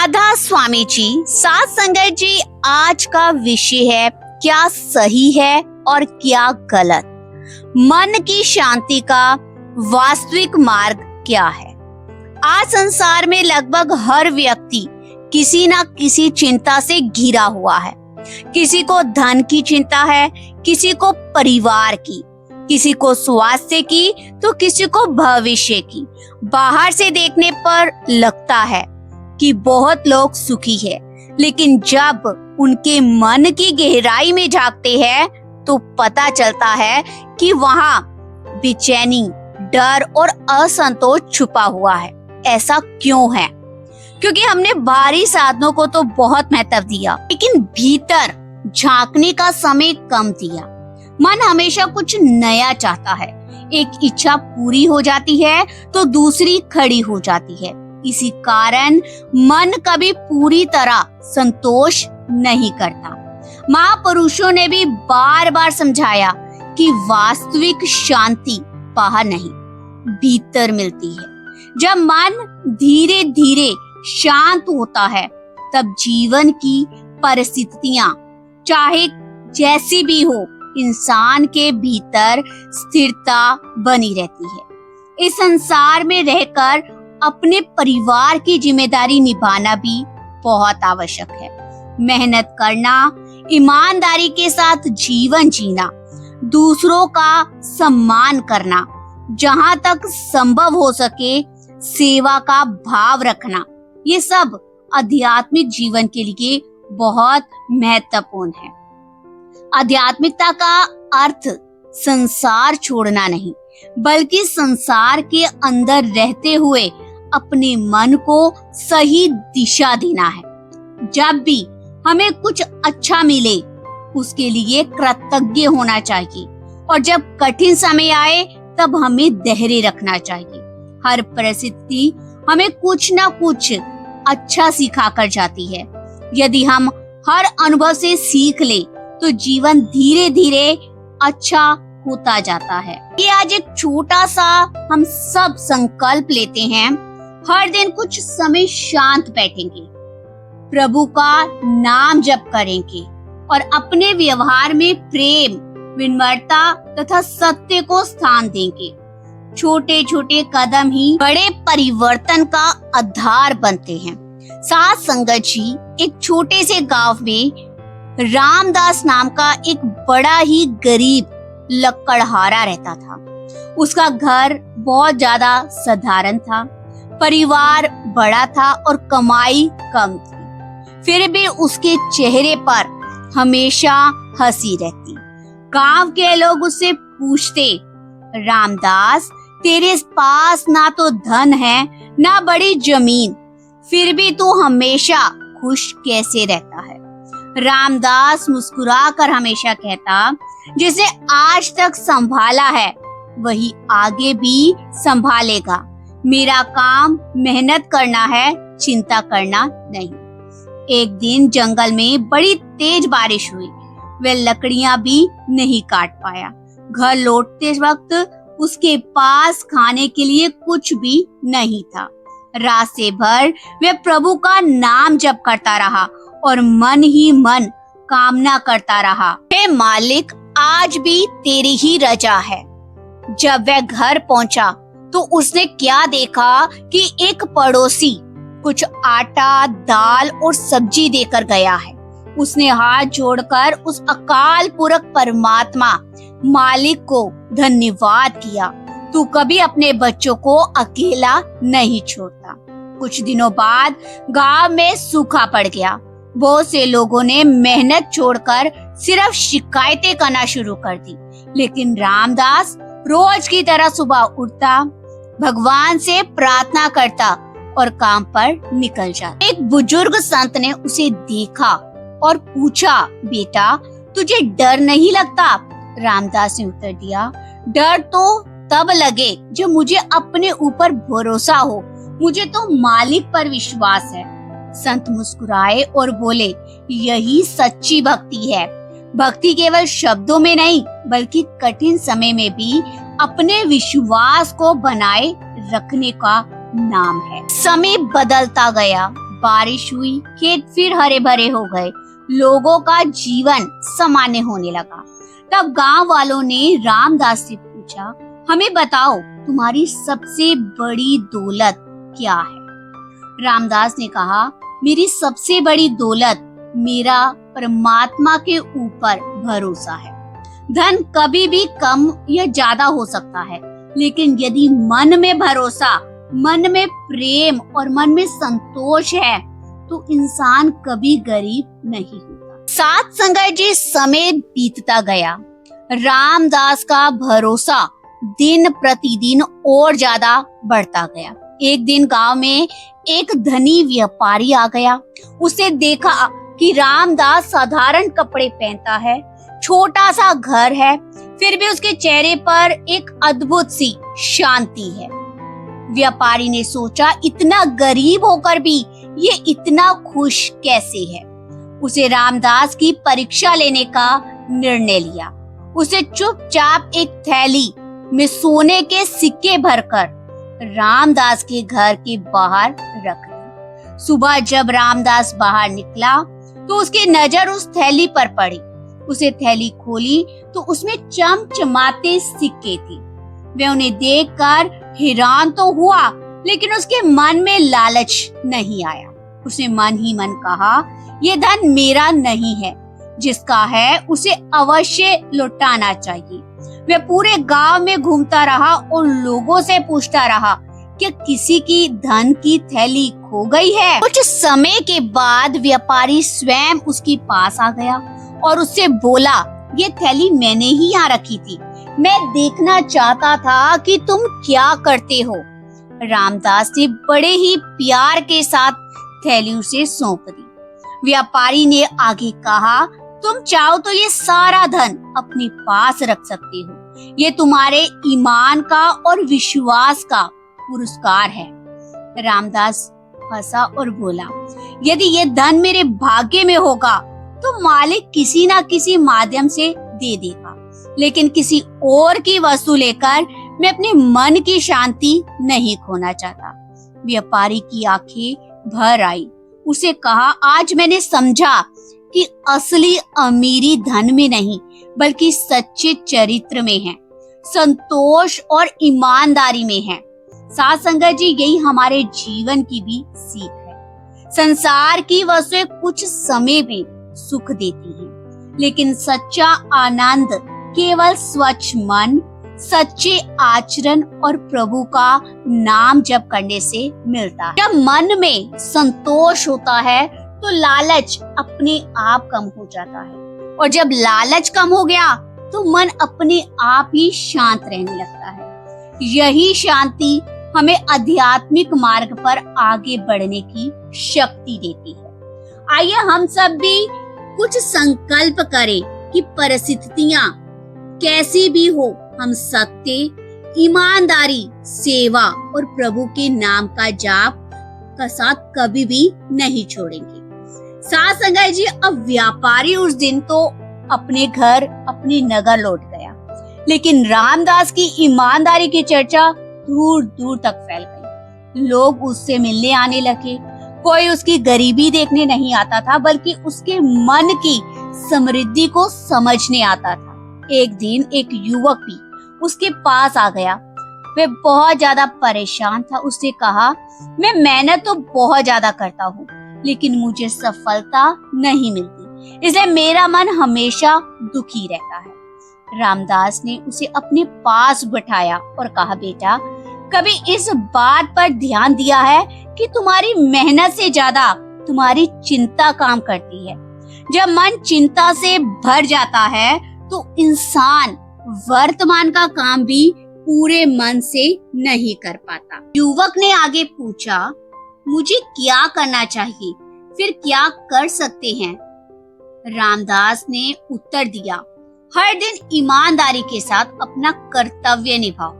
राधा स्वामी जी, साथ संगत जी, आज का विषय है क्या सही है और क्या गलत। मन की शांति का वास्तविक मार्ग क्या है। आज संसार में लगभग हर व्यक्ति किसी न किसी चिंता से घिरा हुआ है। किसी को धन की चिंता है, किसी को परिवार की, किसी को स्वास्थ्य की, तो किसी को भविष्य की। बाहर से देखने पर लगता है कि बहुत लोग सुखी है, लेकिन जब उनके मन की गहराई में झांकते हैं तो पता चलता है कि वहाँ बेचैनी, डर और असंतोष छुपा हुआ है। ऐसा क्यों है? क्योंकि हमने बाहरी साधनों को तो बहुत महत्व दिया, लेकिन भीतर झांकने का समय कम दिया। मन हमेशा कुछ नया चाहता है। एक इच्छा पूरी हो जाती है तो दूसरी खड़ी हो जाती है। इसी कारण मन कभी पूरी तरह संतोष नहीं करता। महापुरुषों ने भी बार बार समझाया कि वास्तविक शांति बाहर नहीं, भीतर मिलती है। जब मन धीरे धीरे शांत होता है तब जीवन की परिस्थितियां चाहे जैसी भी हो, इंसान के भीतर स्थिरता बनी रहती है। इस संसार में रहकर अपने परिवार की जिम्मेदारी निभाना भी बहुत आवश्यक है। मेहनत करना, ईमानदारी के साथ जीवन जीना, दूसरों का सम्मान करना, जहाँ तक संभव हो सके सेवा का भाव रखना, ये सब आध्यात्मिक जीवन के लिए बहुत महत्वपूर्ण है। आध्यात्मिकता का अर्थ संसार छोड़ना नहीं, बल्कि संसार के अंदर रहते हुए अपने मन को सही दिशा देना है। जब भी हमें कुछ अच्छा मिले उसके लिए कृतज्ञ होना चाहिए, और जब कठिन समय आए तब हमें धैर्य रखना चाहिए। हर परिस्थिति हमें कुछ ना कुछ अच्छा सिखा कर जाती है। यदि हम हर अनुभव से सीख ले तो जीवन धीरे धीरे अच्छा होता जाता है। ये आज एक छोटा सा हम सब संकल्प लेते हैं। हर दिन कुछ समय शांत बैठेंगे, प्रभु का नाम जप करेंगे और अपने व्यवहार में प्रेम, विनम्रता तथा सत्य को स्थान देंगे। छोटे छोटे कदम ही बड़े परिवर्तन का आधार बनते हैं। साथ संगत जी, एक छोटे से गांव में रामदास नाम का एक बड़ा ही गरीब लकड़हारा रहता था। उसका घर बहुत ज्यादा साधारण था, परिवार बड़ा था और कमाई कम थी। फिर भी उसके चेहरे पर हमेशा हंसी रहती। गांव के लोग उससे पूछते, रामदास, तेरे पास ना तो धन है ना बड़ी जमीन, फिर भी तू हमेशा खुश कैसे रहता है? रामदास मुस्कुराकर हमेशा कहता, जिसे आज तक संभाला है वही आगे भी संभालेगा। मेरा काम मेहनत करना है, चिंता करना नहीं। एक दिन जंगल में बड़ी तेज बारिश हुई। वह लकड़ियां भी नहीं काट पाया। घर लौटते वक्त उसके पास खाने के लिए कुछ भी नहीं था। रास्ते भर वह प्रभु का नाम जप करता रहा और मन ही मन कामना करता रहा, हे मालिक, आज भी तेरी ही रजा है। जब वह घर पहुंचा तो उसने क्या देखा कि एक पड़ोसी कुछ आटा, दाल और सब्जी देकर गया है। उसने हाथ जोड़कर उस अकाल पुरख परमात्मा मालिक को धन्यवाद किया। तू कभी अपने बच्चों को अकेला नहीं छोड़ता। कुछ दिनों बाद गांव में सूखा पड़ गया। बहुत से लोगों ने मेहनत छोड़कर सिर्फ शिकायतें करना शुरू कर दी, लेकिन रामदास रोज की तरह सुबह उठता, भगवान से प्रार्थना करता और काम पर निकल जाता। एक बुजुर्ग संत ने उसे देखा और पूछा, बेटा, तुझे डर नहीं लगता? रामदास ने उत्तर दिया, डर तो तब लगे जब मुझे अपने ऊपर भरोसा हो। मुझे तो मालिक पर विश्वास है। संत मुस्कुराए और बोले, यही सच्ची भक्ति है। भक्ति केवल शब्दों में नहीं, बल्कि कठिन समय में भी अपने विश्वास को बनाए रखने का नाम है। समय बदलता गया, बारिश हुई, खेत फिर हरे भरे हो गए, लोगों का जीवन सामान्य होने लगा। तब गांव वालों ने रामदास से पूछा, हमें बताओ तुम्हारी सबसे बड़ी दौलत क्या है? रामदास ने कहा, मेरी सबसे बड़ी दौलत मेरा परमात्मा के ऊपर भरोसा है। धन कभी भी कम या ज्यादा हो सकता है, लेकिन यदि मन में भरोसा, मन में प्रेम और मन में संतोष है तो इंसान कभी गरीब नहीं होता। साथ संगत जी, समय बीतता गया। रामदास का भरोसा दिन प्रतिदिन और ज्यादा बढ़ता गया। एक दिन गांव में एक धनी व्यापारी आ गया। उसे देखा कि रामदास साधारण कपड़े पहनता है, छोटा सा घर है, फिर भी उसके चेहरे पर एक अद्भुत सी शांति है। व्यापारी ने सोचा, इतना गरीब होकर भी ये इतना खुश कैसे है? उसे रामदास की परीक्षा लेने का निर्णय लिया। उसे चुपचाप एक थैली में सोने के सिक्के भरकर रामदास के घर के बाहर रख दिया। सुबह जब रामदास बाहर निकला तो उसकी नजर उस थैली पर पड़ी। उसे थैली खोली तो उसमें चमचमाते सिक्के थे। वह उन्हें देखकर हैरान तो हुआ, लेकिन उसके मन में लालच नहीं आया। उसने मन ही मन कहा, ये धन मेरा नहीं है, जिसका है उसे अवश्य लौटाना चाहिए। वह पूरे गांव में घूमता रहा और लोगों से पूछता रहा कि किसी की धन की थैली खो गई है। कुछ समय के बाद व्यापारी स्वयं उसके पास आ गया और उससे बोला, ये थैली मैंने ही यहाँ रखी थी, मैं देखना चाहता था कि तुम क्या करते हो। रामदास ने बड़े ही प्यार के साथ थैली उसे सौंप दी। व्यापारी ने आगे कहा, तुम चाहो तो ये सारा धन अपने पास रख सकते हो, ये तुम्हारे ईमान का और विश्वास का पुरस्कार है। रामदास हंसा और बोला, यदि ये धन मेरे भाग्य में होगा तो मालिक किसी ना किसी माध्यम से दे देगा, लेकिन किसी और की वस्तु लेकर मैं अपने मन की शांति नहीं खोना चाहता। व्यापारी की आंखें भर आई। उसे कहा, आज मैंने समझा कि असली अमीरी धन में नहीं बल्कि सच्चे चरित्र में है, संतोष और ईमानदारी में है। साथ संगत जी, यही हमारे जीवन की भी सीख है। संसार की वस्तुएं कुछ समय में सुख देती हैं, लेकिन सच्चा आनंद केवल स्वच्छ मन, सच्चे आचरण और प्रभु का नाम जप करने से मिलता है। जब मन में संतोष होता है तो लालच अपने आप कम हो जाता है, और जब लालच कम हो गया तो मन अपने आप ही शांत रहने लगता है। यही शांति हमें आध्यात्मिक मार्ग पर आगे बढ़ने की शक्ति देती है। आइए हम सब भी कुछ संकल्प करें कि परिस्थितियां कैसी भी हो, हम सत्य, ईमानदारी, सेवा और प्रभु के नाम का जाप का साथ कभी भी नहीं छोड़ेंगे। साथ संगत जी, अब व्यापारी उस दिन तो अपने घर, अपनी नगर लौट गया, लेकिन रामदास की ईमानदारी की चर्चा दूर दूर तक फैल गई। लोग उससे मिलने आने लगे। कोई उसकी गरीबी देखने नहीं आता था, बल्कि उसके मन की समृद्धि को समझने आता था। एक दिन एक युवक भी उसके पास आ गया। वह बहुत ज्यादा परेशान था। उसने कहा, मैं मेहनत तो बहुत ज्यादा करता हूँ, लेकिन मुझे सफलता नहीं मिलती, इसलिए मेरा मन हमेशा दुखी रहता है। रामदास ने उसे अपने पास बिठाया और कहा, बेटा, कभी इस बात पर ध्यान दिया है कि तुम्हारी मेहनत से ज्यादा तुम्हारी चिंता काम करती है। जब मन चिंता से भर जाता है तो इंसान वर्तमान का काम भी पूरे मन से नहीं कर पाता। युवक ने आगे पूछा, मुझे क्या करना चाहिए, फिर क्या कर सकते हैं? रामदास ने उत्तर दिया, हर दिन ईमानदारी के साथ अपना कर्तव्य निभाओ,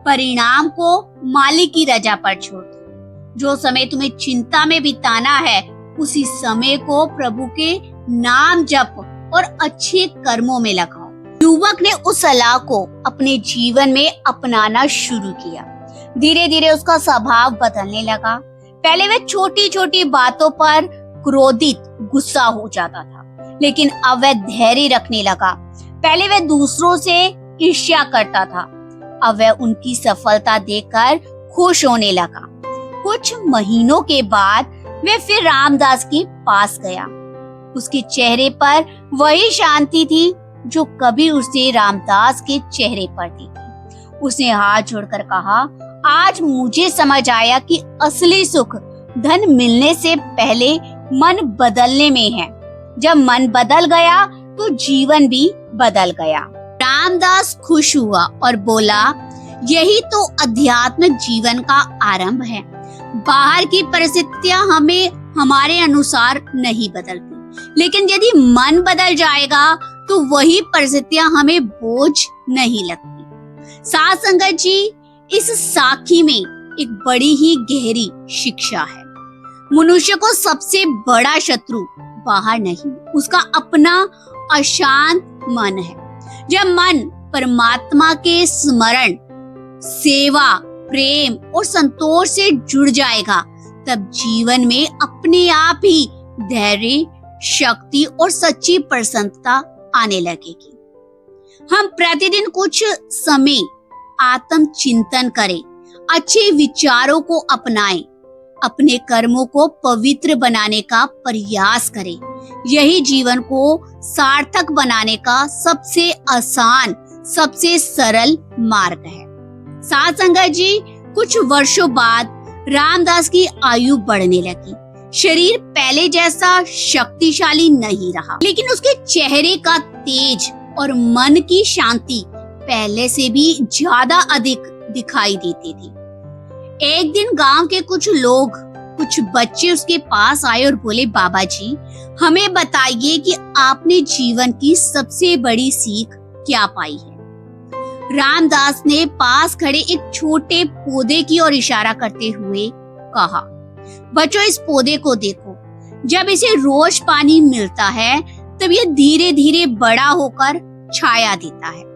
परिणाम को मालिक की रजा पर छोड़ दो। जो समय तुम्हें चिंता में बिताना है, उसी समय को प्रभु के नाम जप और अच्छे कर्मों में लगाओ। युवक ने उस सलाह को अपने जीवन में अपनाना शुरू किया। धीरे धीरे उसका स्वभाव बदलने लगा। पहले वह छोटी छोटी बातों पर क्रोधित गुस्सा हो जाता था, लेकिन अब वह धैर्य रखने लगा। पहले वह दूसरों से ईर्ष्या करता था, अब वह उनकी सफलता देखकर खुश होने लगा। कुछ महीनों के बाद वह फिर रामदास के पास गया। उसके चेहरे पर वही शांति थी जो कभी उसने रामदास के चेहरे पर थी। उसने हाथ जोड़कर कहा, आज मुझे समझ आया कि असली सुख धन मिलने से पहले मन बदलने में है। जब मन बदल गया तो जीवन भी बदल गया। रामदास खुश हुआ और बोला, यही तो अध्यात्मिक जीवन का आरंभ है। बाहर की परिस्थितियां हमें हमारे अनुसार नहीं बदलती, लेकिन यदि मन बदल जाएगा तो वही परिस्थितियां हमें बोझ नहीं लगती। साथ संगत जी, इस साखी में एक बड़ी ही गहरी शिक्षा है। मनुष्य को सबसे बड़ा शत्रु बाहर नहीं, उसका अपना अशांत मन है। जब मन परमात्मा के स्मरण, सेवा, प्रेम और संतोष से जुड़ जाएगा, तब जीवन में अपने आप ही धैर्य, शक्ति और सच्ची प्रसन्नता आने लगेगी। हम प्रतिदिन कुछ समय आत्म चिंतन करें, अच्छे विचारों को अपनाएं, अपने कर्मों को पवित्र बनाने का प्रयास करें। यही जीवन को सार्थक बनाने का सबसे आसान, सबसे सरल मार्ग है। साथ संगत जी, कुछ वर्षों बाद रामदास की आयु बढ़ने लगी। शरीर पहले जैसा शक्तिशाली नहीं रहा, लेकिन उसके चेहरे का तेज और मन की शांति पहले से भी ज्यादा अधिक दिखाई देती थी। एक दिन गांव के कुछ लोग, कुछ बच्चे उसके पास आए और बोले, बाबा जी, हमें बताइए कि आपने जीवन की सबसे बड़ी सीख क्या पाई है। रामदास ने पास खड़े एक छोटे पौधे की ओर इशारा करते हुए कहा, बच्चों, इस पौधे को देखो। जब इसे रोज पानी मिलता है तब ये धीरे धीरे बड़ा होकर छाया देता है।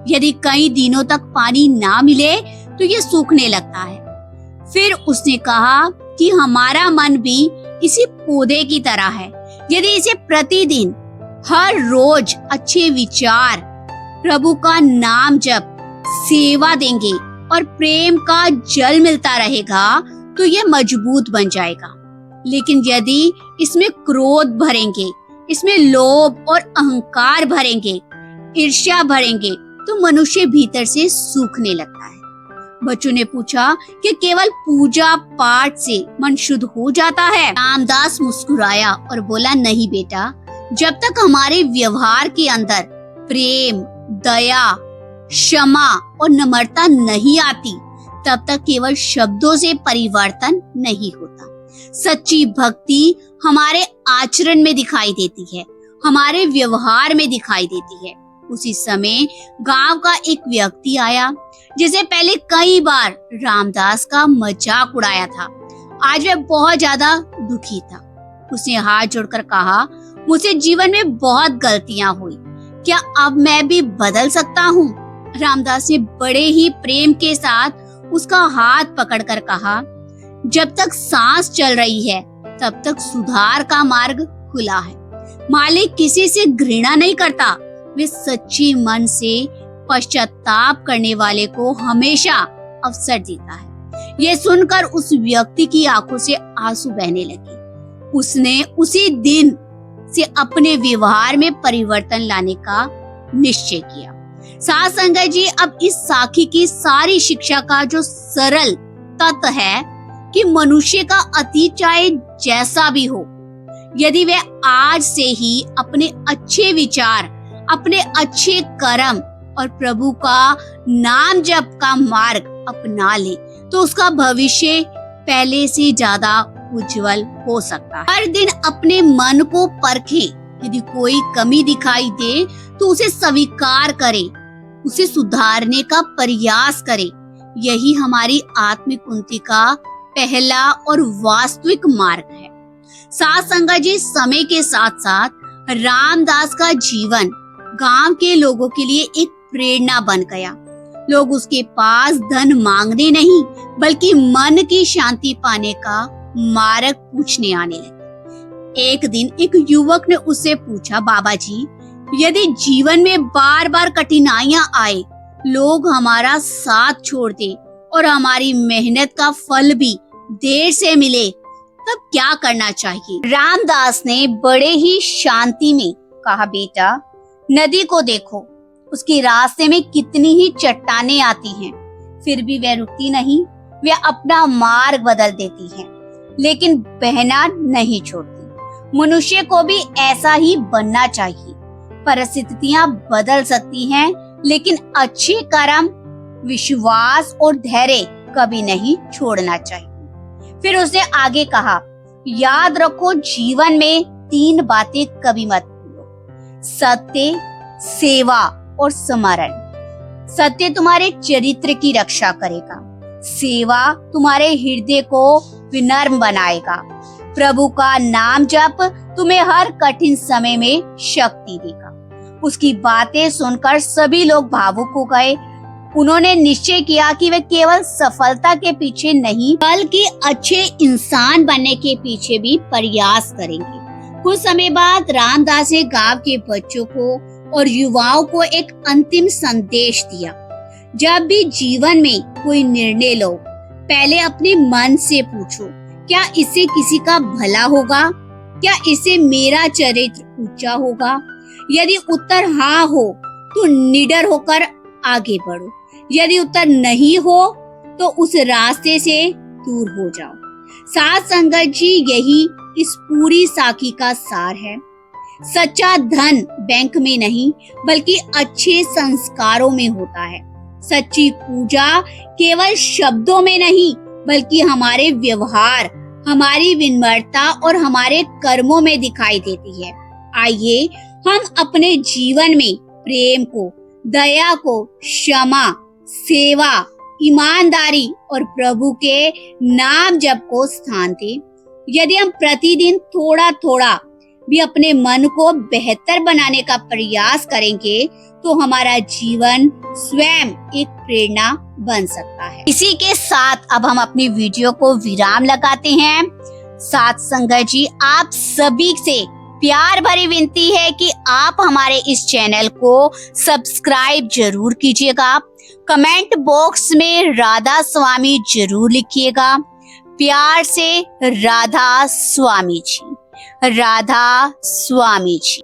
यदि कई दिनों तक पानी ना मिले तो ये सूखने लगता है। फिर उसने कहा कि हमारा मन भी इसी पौधे की तरह है। यदि इसे प्रतिदिन, हर रोज अच्छे विचार, प्रभु का नाम जप, सेवा देंगे और प्रेम का जल मिलता रहेगा तो ये मजबूत बन जाएगा। लेकिन यदि इसमें क्रोध भरेंगे, इसमें लोभ और अहंकार भरेंगे, ईर्ष्या भरेंगे, तो मनुष्य भीतर से सूखने लगता है। बच्चों ने पूछा कि केवल पूजा पाठ से मन शुद्ध हो जाता है? रामदास मुस्कुराया और बोला, नहीं बेटा, जब तक हमारे व्यवहार के अंदर प्रेम, दया, क्षमा और नम्रता नहीं आती, तब तक केवल शब्दों से परिवर्तन नहीं होता। सच्ची भक्ति हमारे आचरण में दिखाई देती है, हमारे व्यवहार में दिखाई देती है। उसी समय गांव का एक व्यक्ति आया जिसे पहले कई बार रामदास का मजाक उड़ाया था। आज वह बहुत ज्यादा दुखी था। उसने हाथ जोड़कर कहा, मुझसे जीवन में बहुत गलतियां हुई, क्या अब मैं भी बदल सकता हूँ? रामदास ने बड़े ही प्रेम के साथ उसका हाथ पकड़कर कहा, जब तक सांस चल रही है तब तक सुधार का मार्ग खुला है। मालिक किसी से घृणा नहीं करता, वे सच्ची मन से पश्चाताप करने वाले को हमेशा अवसर देता है। ये सुनकर उस व्यक्ति की आंखों से आंसू बहने लगे। उसने उसी दिन से अपने व्यवहार में परिवर्तन लाने का निश्चय किया। साथ संगत जी, अब इस साखी की सारी शिक्षा का जो सरल तत्व है कि मनुष्य का अतीत चाहे जैसा भी हो, यदि वह आज से ही अपने अच्छे विचार, अपने अच्छे कर्म और प्रभु का नाम जप का मार्ग अपना ले, तो उसका भविष्य पहले से ज्यादा उज्जवल हो सकता है। हर दिन अपने मन को परखे, यदि कोई कमी दिखाई दे तो उसे स्वीकार करे, उसे सुधारने का प्रयास करे। यही हमारी आत्मिक उन्नति का पहला और वास्तविक मार्ग है। साथ संगत जी, समय के साथ साथ रामदास का जीवन गांव के लोगों के लिए एक प्रेरणा बन गया। लोग उसके पास धन मांगने नहीं, बल्कि मन की शांति पाने का मार्ग पूछने आने लगे। एक दिन एक युवक ने उससे पूछा, बाबा जी, यदि जीवन में बार बार कठिनाइयां आए, लोग हमारा साथ छोड़ दे और हमारी मेहनत का फल भी देर से मिले, तब क्या करना चाहिए? रामदास ने बड़े ही शांति में कहा, बेटा, नदी को देखो, उसके रास्ते में कितनी ही चट्टानें आती हैं, फिर भी वह रुकती नहीं, वह अपना मार्ग बदल देती है, लेकिन बहना नहीं छोड़ती। मनुष्य को भी ऐसा ही बनना चाहिए। परिस्थितियां बदल सकती हैं, लेकिन अच्छे कर्म, विश्वास और धैर्य कभी नहीं छोड़ना चाहिए। फिर उसने आगे कहा, याद रखो, जीवन में 3 बातें कभी मत भूलो: सत्य, सेवा और स्मरण। सत्य तुम्हारे चरित्र की रक्षा करेगा, सेवा तुम्हारे हृदय को विनम्र बनाएगा, प्रभु का नाम जप तुम्हें हर कठिन समय में शक्ति देगा। उसकी बातें सुनकर सभी लोग भावुक हो गए। उन्होंने निश्चय किया कि वे केवल सफलता के पीछे नहीं, बल्कि अच्छे इंसान बनने के पीछे भी प्रयास करेंगे। कुछ समय बाद रामदास ने गांव के बच्चों को और युवाओं को एक अंतिम संदेश दिया: जब भी जीवन में कोई निर्णय लो, पहले अपने मन से पूछो, क्या इससे किसी का भला होगा? क्या इससे मेरा चरित्र ऊंचा होगा? यदि उत्तर हाँ हो तो निडर होकर आगे बढ़ो, यदि उत्तर नहीं हो तो उस रास्ते से दूर हो जाओ। साथ संगत जी, यही इस पूरी साखी का सार है। सच्चा धन बैंक में नहीं, बल्कि अच्छे संस्कारों में होता है। सच्ची पूजा केवल शब्दों में नहीं, बल्कि हमारे व्यवहार, हमारी विनम्रता और हमारे कर्मों में दिखाई देती है। आइए हम अपने जीवन में प्रेम को, दया को, क्षमा, सेवा, ईमानदारी और प्रभु के नाम जप को स्थान दें। यदि हम प्रतिदिन थोड़ा थोड़ा भी अपने मन को बेहतर बनाने का प्रयास करेंगे, तो हमारा जीवन स्वयं एक प्रेरणा बन सकता है। इसी के साथ अब हम अपनी वीडियो को विराम लगाते हैं। साथ संगत जी, आप सभी से प्यार भरी विनती है कि आप हमारे इस चैनल को सब्सक्राइब जरूर कीजिएगा। कमेंट बॉक्स में राधा स्वामी जरूर लिखिएगा। प्यार से राधा स्वामी जी, राधा स्वामी जी।